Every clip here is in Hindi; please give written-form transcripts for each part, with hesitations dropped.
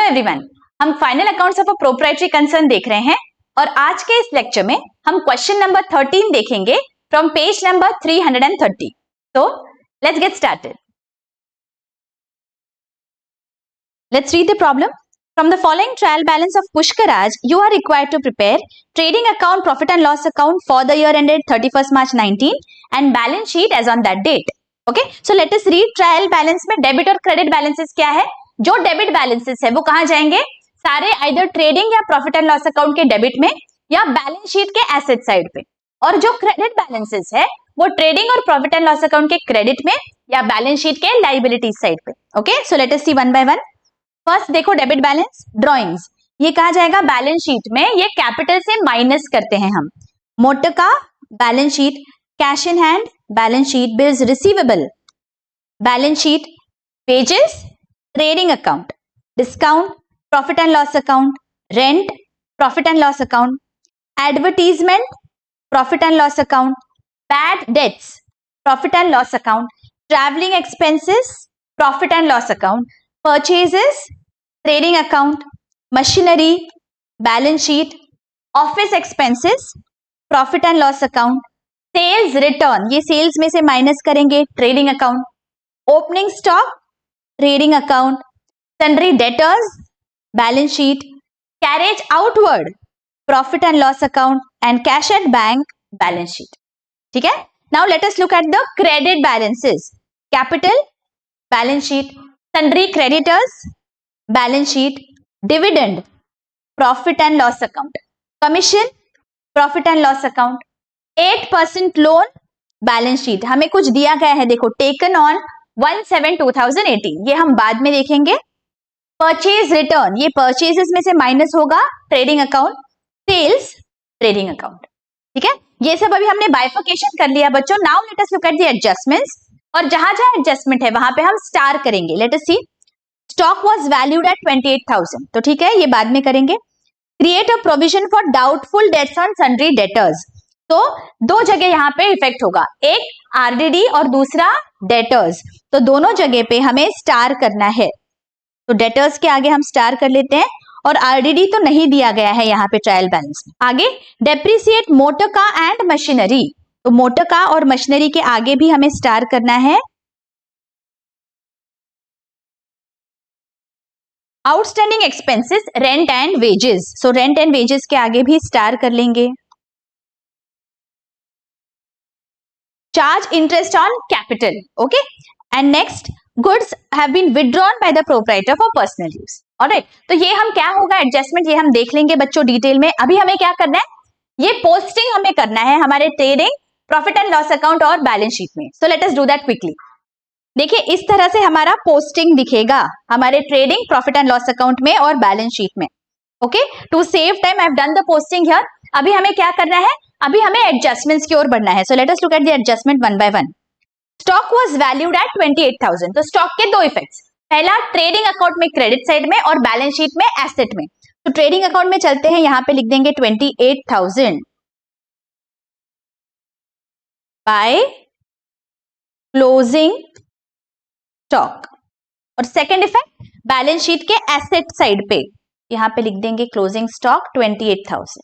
एवरीवन, हम final accounts of a proprietary concern देख रहे हैं और आज के इस लेक्चर में हम क्वेश्चन नंबर 13 देखेंगे फ्रॉम पेज नंबर 330. तो let's get started. Let's read the problem. From the following trial balance of Pushkaraj, you are required to prepare trading account, profit and loss account for the year ended 31st March 19 and balance sheet as on that date. Okay, so let us read trial balance में डेबिट और क्रेडिट बैलेंसेस क्या है. जो डेबिट बैलेंसेस है वो कहां जाएंगे? सारे आइदर ट्रेडिंग या प्रॉफिट एंड लॉस अकाउंट के डेबिट में या बैलेंस शीट के एसेट साइड पे. और जो क्रेडिट बैलेंसेस है वो ट्रेडिंग और प्रॉफिट एंड लॉस अकाउंट के क्रेडिट में या बैलेंस शीट के लायबिलिटीज साइड पे. Okay, so let us see one by one. First देखो डेबिट बैलेंस ड्रॉइंग्स, ये कहा जाएगा बैलेंस शीट में. ये कैपिटल से माइनस करते हैं हम. मोटर का balance sheet, cash in hand balance sheet, bills receivable balance sheet, pages trading account, discount profit and loss account, rent profit and loss account, advertisement profit and loss account, bad debts profit and loss account, travelling expenses profit and loss account, purchases trading account, machinery balance sheet, office expenses profit and loss account, sales return ये sales में से माइनस करेंगे trading account, opening stock trading account, sundry debtors balance sheet, carriage outward profit and loss account and cash at bank balance sheet. ठीक है. Now let us look at the credit balances. Capital balance sheet, sundry creditors balance sheet, dividend profit and loss account, commission profit and loss account, 8% loan balance sheet. हमें कुछ दिया गया है, देखो taken on 1/7/2018, ये हम बाद में देखेंगे. परचेज रिटर्न, ये परचेजेस में से माइनस होगा trading account, sales trading account. ठीक है, ये सब अभी हमने बाइफर्केशन कर लिया बच्चों. Now let us look at the adjustments, और जहां जहां एडजस्टमेंट है वहां पे हम स्टार करेंगे. Let us see. Stock was valued at 28,000, तो ठीक है, ये बाद में करेंगे. Create a provision for doubtful debts on sundry debtors, तो दो जगह यहाँ पे इफेक्ट होगा, एक आरडीडी और दूसरा डेटर्स, तो दोनों जगह पे हमें स्टार करना है. तो डेटर्स के आगे हम स्टार कर लेते हैं और आरडीडी तो नहीं दिया गया है यहाँ पे ट्रायल बैलेंस में. आगे डेप्रिसिएट मोटर का एंड मशीनरी, तो मोटर का और मशीनरी के आगे भी हमें स्टार करना है. Outstanding expenses rent and wages, so rent and wages के आगे भी स्टार कर लेंगे. Charge interest on capital. Okay, and next goods have been withdrawn by the proprietor for personal use. Alright, तो ये हम क्या होगा एडजस्टमेंट, ये हम देख लेंगे बच्चों डिटेल में. अभी हमें क्या करना है, ये पोस्टिंग हमें करना है हमारे trading profit and loss account और बैलेंस शीट में. So let us do that quickly. देखिए इस तरह से हमारा पोस्टिंग दिखेगा हमारे trading profit and loss account में और बैलेंस शीट में. Okay, to save time I have done the posting here. अभी हमें क्या करना है, अभी हमें एडजस्टमेंट्स की ओर बढ़ना है. सो let us look at the adjustment one by one. Stock was valued at 28,000, तो स्टॉक के दो इफेक्ट्स, पहला ट्रेडिंग अकाउंट में क्रेडिट साइड में और बैलेंस शीट में एसेट में. तो ट्रेडिंग अकाउंट में चलते हैं, यहां पे लिख देंगे 28,000 बाय क्लोजिंग स्टॉक. और सेकेंड इफेक्ट बैलेंस शीट के एसेट साइड पे, यहां पे लिख देंगे क्लोजिंग स्टॉक 28,000.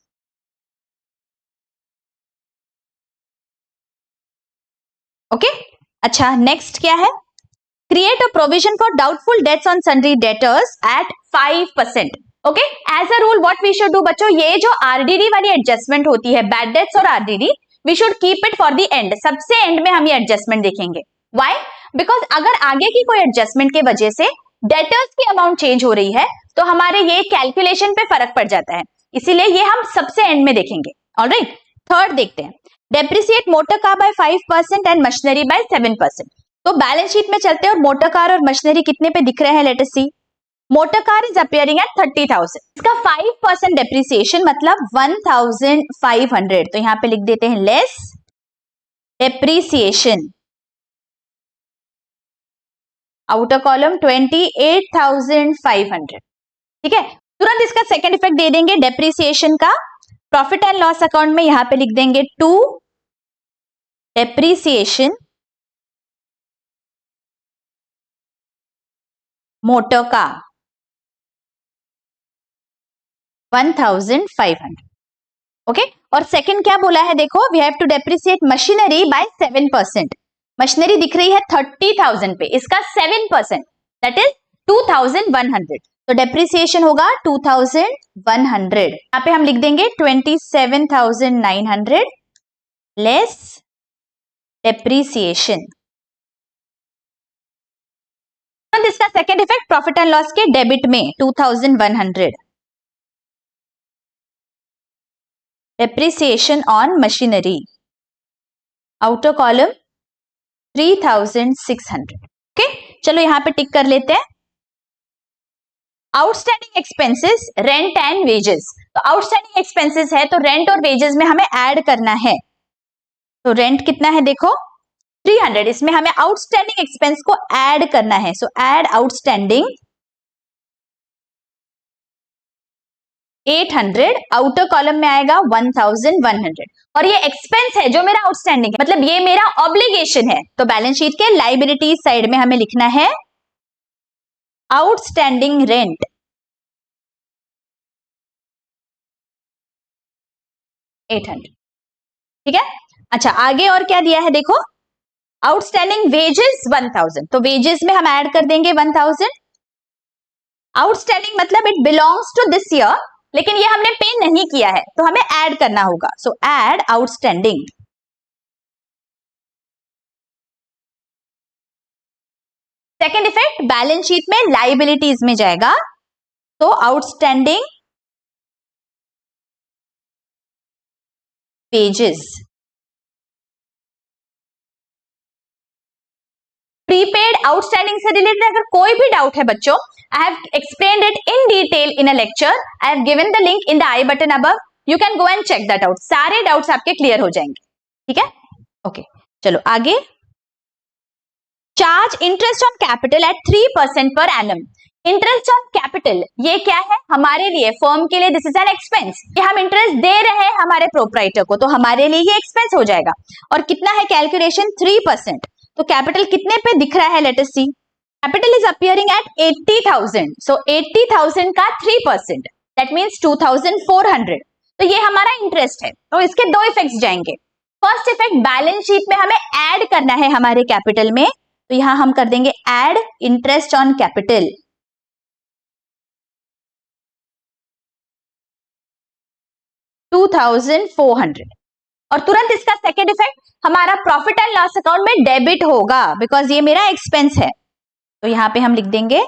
ओके, अच्छा नेक्स्ट क्या है, create a provision for doubtful debts on sundry debtors at 5%. Okay, as a rule what we should do बच्चों, ये जो आरडीडी वाली एडजस्टमेंट होती है, बैड डेट्स और RDD, we should keep it for the end. सबसे एंड में हम ये एडजस्टमेंट देखेंगे. व्हाई? बिकॉज अगर आगे की कोई एडजस्टमेंट के वजह से डेटर्स की अमाउंट चेंज हो रही है तो हमारे ये कैलकुलेशन पे फर्क पड़ जाता है, इसीलिए ये हम सबसे एंड में देखेंगे. ऑलराइट, थर्ड देखते हैं. Depreciate motor car by 5% and machinery by 7%. तो बैलेंस शीट में चलते हैं और मोटर कार और मशीनरी कितने पे दिख रहे हैं. Let us see. Motor car is appearing at 30,000, इसका 5% डेप्रिसिएशन मतलब 1,500, तो यहां पे लिख देते हैं लेस डेप्रिसिएशन. Outer column 28,500. ठीक है, तुरंत इसका सेकंड इफेक्ट दे देंगे डेप्रिसिएशन का. प्रॉफिट एंड लॉस अकाउंट में यहां पे लिख देंगे टू डेप्रिसिएशन मोटर का. 1500। ओके, और सेकंड क्या बोला है देखो, we have to depreciate machinery by 7%। Machinery दिख रही है 30,000 पे, इसका 7% दैट इज 2100, तो डेप्रिसिएशन होगा 2100। यहाँ पे हम लिख देंगे 27,900 लेस डेप्रिसिएशन। इसका second effect profit and loss के डेबिट में 2100 depreciation on machinery, outer column 3600। Okay, चलो यहां पे टिक कर लेते हैं। Outstanding expenses, rent and wages. तो आउटस्टैंडिंग एक्सपेंसेस है तो रेंट और वेजेस में हमें ऐड करना है। तो रेंट कितना है देखो 300, इसमें हमें आउटस्टैंडिंग एक्सपेंस को ऐड करना है। सो ऐड आउटस्टैंडिंग 800, आउटर कॉलम में आएगा 1100, और ये एक्सपेंस है जो मेरा आउटस्टैंडिंग है, मतलब ये मेरा ऑब्लिगेशन है। तो बैलेंस शीट के लाइबिलिटीज साइड में हमें लिखना है आउटस्टैंडिंग रेंट 800। ठीक है, अच्छा आगे और क्या दिया है देखो, आउटस्टैंडिंग वेजेस 1000, तो वेजेस में हम ऐड कर देंगे 1000। आउटस्टैंडिंग मतलब it belongs to this year, लेकिन ये हमने पे नहीं किया है तो हमें ऐड करना होगा। So add outstanding. Second effect balance sheet में लाइबिलिटीज में जाएगा, तो आउटस्टैंडिंग वेजेस। प्रीपेड आउटस्टैंडिंग से रिलेटेड अगर कोई भी डाउट है बच्चों, I have explained it in detail in a lecture, I have given the link in the i button above, you can go and check that out, सारे डाउट्स आपके क्लियर हो जाएंगे। ठीक है, ओके चलो आगे। Charge interest on capital eight 3% per annum. Interest on capital ये क्या है हमारे लिए, फर्म के लिए दिस इज एन एक्सपेंस, कि हम इंटरेस्ट दे रहे हैं हमारे प्रोप्राइटर को, तो हमारे लिए ये एक्सपेंस हो जाएगा। और कितना है कैलकुलेशन 3%, तो कैपिटल कितने पे दिख रहा है, let us see. Capital is appearing at 80,000, so 80,000 का 3% दैट मींस 2,400, तो ये हमारा इंटरेस्ट है। तो इसके दो इफेक्ट्स जाएंगे। फर्स्ट इफेक्ट बैलेंस शीट में हमें ऐड करना है हमारे कैपिटल में, तो यहां हम कर देंगे ऐड इंटरेस्ट ऑन कैपिटल 2,400, और तुरंत इसका सेकेंड इफेक्ट हमारा प्रॉफिट एंड लॉस अकाउंट में डेबिट होगा, बिकॉज ये मेरा एक्सपेंस है। तो यहां पे हम लिख देंगे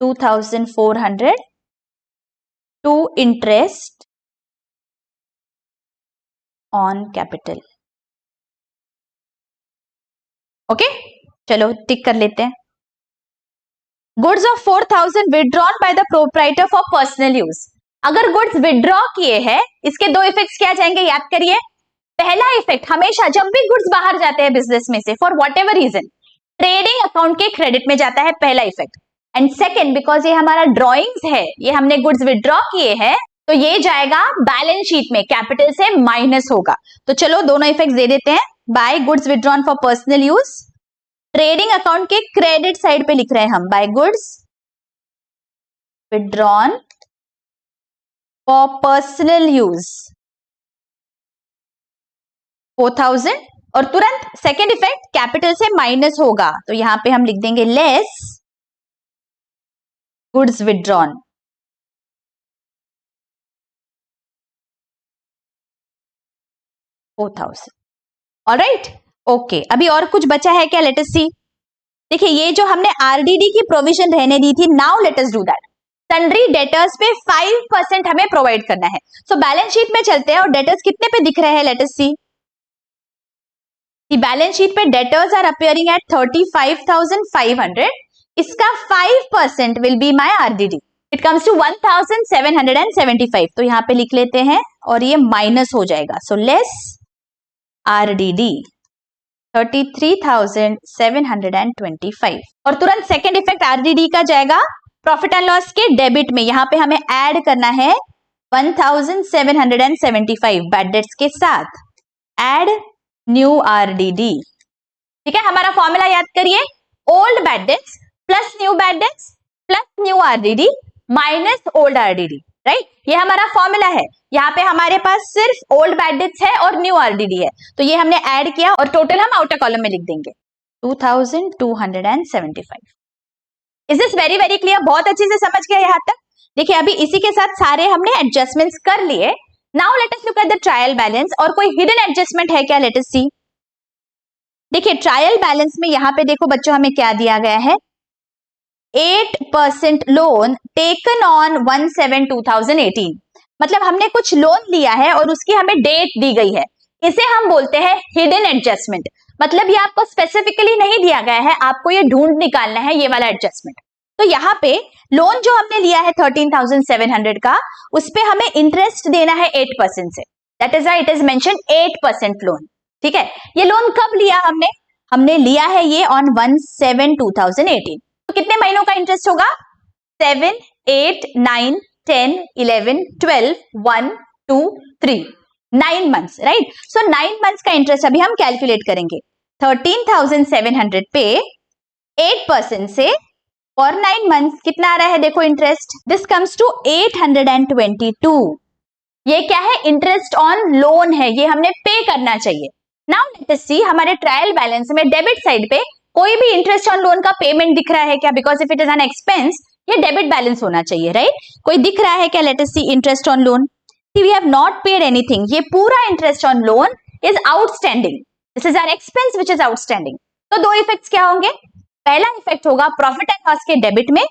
2,400 to interest on capital. Okay, चलो टिक कर लेते हैं। Goods of 4,000 withdrawn by the proprietor for personal use. अगर गुड्स विड्रॉ किए हैं, इसके दो इफेक्ट्स क्या जाएंगे याद करिए। पहला इफेक्ट हमेशा जब भी गुड्स बाहर जाते हैं बिजनेस में से for whatever reason, trading account के क्रेडिट में जाता है, पहला इफेक्ट। एंड सेकेंड, बिकॉज ये हमारा ड्रॉइंग्स है, ये हमने गुड्स विड्रॉ किए हैं, तो ये जाएगा बैलेंस शीट में, कैपिटल से माइनस होगा। तो चलो दोनों इफेक्ट दे देते हैं। By goods withdrawn for personal use, trading account के क्रेडिट साइड पे लिख रहे हैं हम, by goods withdrawn for personal use 4,000, और तुरंत सेकेंड इफेक्ट कैपिटल से माइनस होगा, तो यहां पे हम लिख देंगे less goods withdrawn 4,000। Alright, okay, अभी और कुछ बचा है क्या, लेट अस सी। देखिए ये जो हमने आरडीडी की प्रोविजन रहने दी थी, now let us do that. Sundry debtors पे 5% हमें प्रोवाइड करना है। सो बैलेंस शीट में चलते हैं और डेटर्स कितने पे दिख रहे हैं, let us see. Balance sheet पे डेटर्स आर अपीयरिंग एट 35,500, इसका 5% will be my RDD, it comes to 1,775, तो यहां पे लिख लेते हैं और ये माइनस हो जाएगा। सो लेस आरडीडी 33,725, और तुरंत सेकेंड इफेक्ट आरडीडी का जाएगा प्रॉफिट एंड लॉस के डेबिट में, यहां पे हमें ऐड करना है 1,775 बैड डेट्स के साथ, ऐड न्यू आरडीडी। ठीक है, हमारा फॉर्मूला याद करिए, old bad debts plus new bad debts plus new RDD minus old RDD. Right, ये हमारा फॉर्मूला है। यहाँ पे हमारे पास सिर्फ ओल्ड बैड डेट्स है और न्यू आरडीडी है, तो ये हमने ऐड किया और टोटल हम आउटर कॉलम में लिख देंगे 2275। Is this very very clear? बहुत अच्छे से समझ गया यहाँ तक? देखिए अभी इसी के साथ सारे हमने एडजस्टमेंट्स कर लिए। Now let us look at the trial balance. और कोई हिडन एडजस्टमेंट है क्या? लेट अस सी। देखिए ट्रायल बैलेंस में यहाँ पे देखो बच्चों हमें क्या दिया गया है, 8% लोन टेकन ऑन 1/7/2018। मतलब हमने कुछ लोन लिया है और उसकी हमें डेट दी गई है, इसे हम बोलते हैं हिडन एडजस्टमेंट। मतलब ये आपको स्पेसिफिकली नहीं दिया गया है, आपको ये ढूंढ निकालना है ये वाला एडजस्टमेंट। तो यहाँ पे लोन जो हमने लिया है 13,700 का, उस पे हमें इंटरेस्ट देना है 8% से। That is why it is mention 8% loan. ठीक है, ये लोन कब लिया हमने लिया है ये ऑन 1/7/2018। तो कितने महीनों का इंटरेस्ट होगा? 7, 8, 9, 10, 11, 12, 1, 2, 3, 9 मंथ्स, राइट। सो 9 मंथ्स का इंटरेस्ट अभी हम कैलकुलेट करेंगे। 13,700 पे 8% से और 9 मंथ्स कितना आ रहा है देखो इंटरेस्ट, दिस कम्स टू 822। ये क्या है? इंटरेस्ट ऑन लोन है, ये हमने पे करना चाहिए। नाउ लेट अस सी, हमारे ट्रायल बैलेंस में डेबिट साइड पे कोई भी इंटरेस्ट ऑन लोन का पेमेंट दिख रहा है क्या? Because if it is an expense ये डेबिट बैलेंस होना चाहिए, राइट? कोई दिख रहा है क्या? Let us see interest on loan. We have not paid anything, ये पूरा interest on loan is outstanding. This is an expense which is outstanding. तो दो इफेक्ट्स क्या होंगे? पहला इफेक्ट होगा प्रॉफिट एंड लॉस के डेबिट में,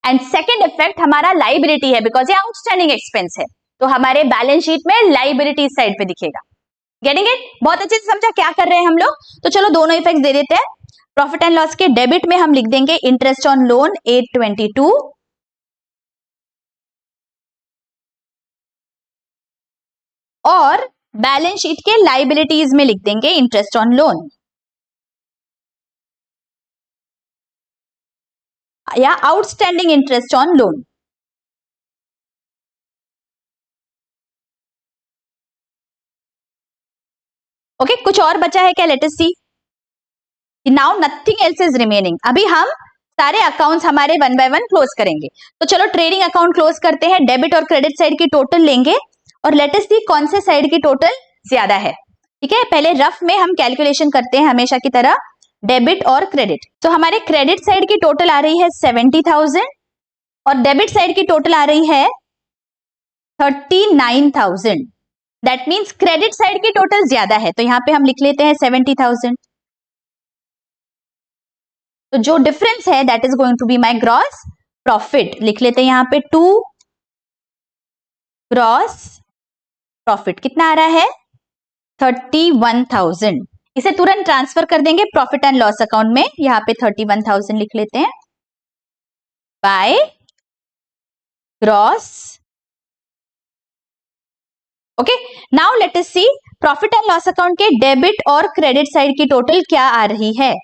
एंड सेकेंड इफेक्ट हमारा लाइबिलिटी है, बिकॉज ये आउटस्टैंडिंग एक्सपेंस है, तो हमारे बैलेंस शीट में लाइबिलिटी साइड पे दिखेगा। Getting it? बहुत अच्छे से समझा क्या कर रहे हैं हम लोग? तो चलो दोनों इफेक्ट दे देते हैं। प्रॉफिट एंड लॉस के डेबिट में हम लिख देंगे इंटरेस्ट ऑन लोन 822, और बैलेंस शीट के लाइबिलिटीज में लिख देंगे इंटरेस्ट ऑन लोन या outstanding interest on loan. Okay, कुछ और बचा है क्या? Let us see. Now nothing else is remaining. अभी हम सारे अकाउंट्स हमारे 1 बाय 1 क्लोज करेंगे। तो चलो ट्रेडिंग अकाउंट क्लोज करते हैं। डेबिट और क्रेडिट साइड की टोटल लेंगे और लेट अस सी कौन से साइड की टोटल ज्यादा है। ठीक है, पहले रफ में हम कैलकुलेशन करते हैं हमेशा की तरह, डेबिट और क्रेडिट। तो हमारे क्रेडिट साइड की टोटल आ रही है 70,000 और डेबिट साइड की टोटल आ रही है 39,000। दैट मीन्स क्रेडिट साइड की टोटल ज्यादा है, तो यहां पे हम लिख लेते हैं 70,000। तो जो डिफरेंस है that is going to be my gross profit. लिख लेते हैं यहां पे 2 ग्रॉस प्रॉफिट। कितना आ रहा है? 31,000। इसे तुरंत ट्रांसफर कर देंगे प्रॉफिट एंड लॉस अकाउंट में। यहां पे 31,000 लिख लेते हैं by gross. Okay, now let us see profit and loss account के डेबिट और क्रेडिट साइड की टोटल क्या आ रही है।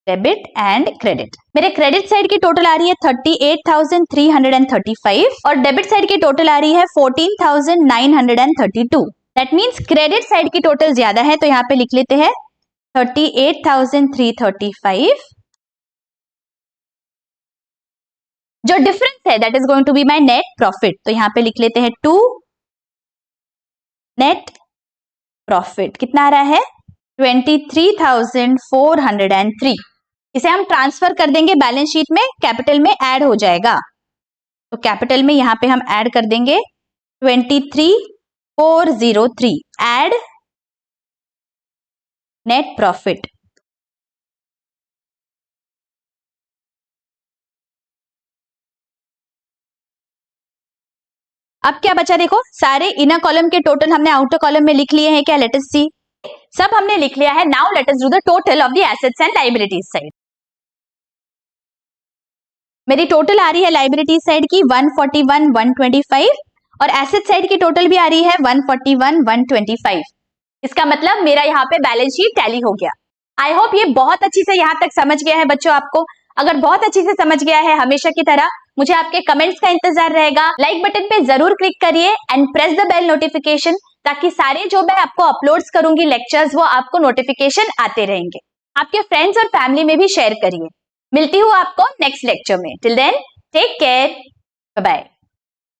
Debit and credit. मेरे क्रेडिट साइड की टोटल आ रही है 38,335 और डेबिट साइड की टोटल आ रही है 14,932। दैट मीन्स क्रेडिट साइड की टोटल ज्यादा है, तो यहां पे लिख लेते हैं 38,335। जो डिफरेंस है that is going to be my net profit. तो यहां पे लिख लेते हैं 2 नेट प्रॉफिट। कितना आ रहा है? 23,403। इसे हम ट्रांसफर कर देंगे बैलेंस शीट में, कैपिटल में ऐड हो जाएगा। तो कैपिटल में यहां पे हम ऐड कर देंगे 23,403 ऐड नेट प्रॉफिट। अब क्या बचा देखो, सारे इनर कॉलम के टोटल हमने आउटर कॉलम में लिख लिए हैं क्या? लेट अस सी। सब हमने लिख लिया है। Now let us do the total of the assets and liabilities side. मेरी टोटल आ रही है लायबिलिटी साइड की 141, 125 और एसेट साइड की टोटल भी आ रही है 141, 125। इसका मतलब मेरा यहाँ पे बैलेंस शीट टैली हो गया। आई होप ये बहुत अच्छी से यहाँ तक समझ गया है बच्चों आपको। अगर बहुत अच्छी से समझ गया है, हमेशा की तरह मुझे आपके कमेंट्स का इंतजार रहेगा। लाइक बटन पे जरूर क्लिक करिए and press the bell notification, ताकि सारे जो मैं आपको अपलोड्स करूंगी लेक्चर्स, वो आपको नोटिफिकेशन आते रहेंगे। आपके फ्रेंड्स और फैमिली में भी शेयर करिए। मिलती हूँ आपको नेक्स्ट लेक्चर में। Till then take care. Bye-bye.